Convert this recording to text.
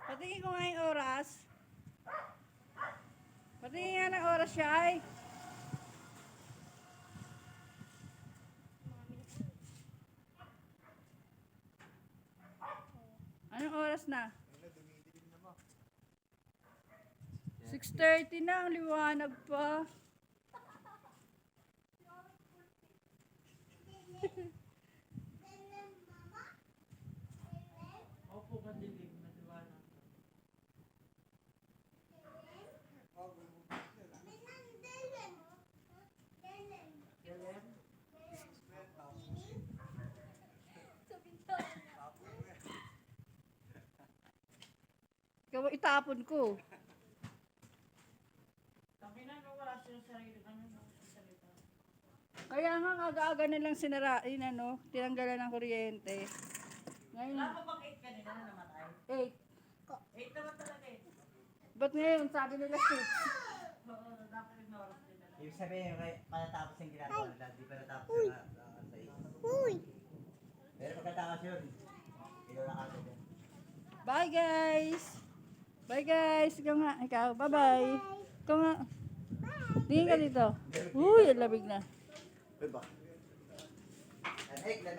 Patingin ko nga yung oras. Patingin nga ng oras siya ay. Anong oras na? 6:30 na, ang liwanag pa. Opo, madilim, madiwanag. Kailan? Ikaw itapon ko. Sabi na, wala siya sarili. Ano na salita? Kaya nga aga-aga na lang sinarain, ano, tinanggalan ng kuryente. Ngayon, Wala pa bang 8 kanina na namatay? 8. 8 naman talaga eh. Ba't ngayon, sabi nila 6? Oo, dapat rin na oras din talaga. Ibig sabihin, patatapos yung ginagawa nila, di pa natapos yung sa iyo. Pero pagkatapos yun, ikaw na kagad yan. Bye guys! Bye guys! Ikaw nga, ikaw. Bye-bye! Ikaw nga. Tingin ka dito. Uy, ang lamig na. Diba? Lanig, lanig.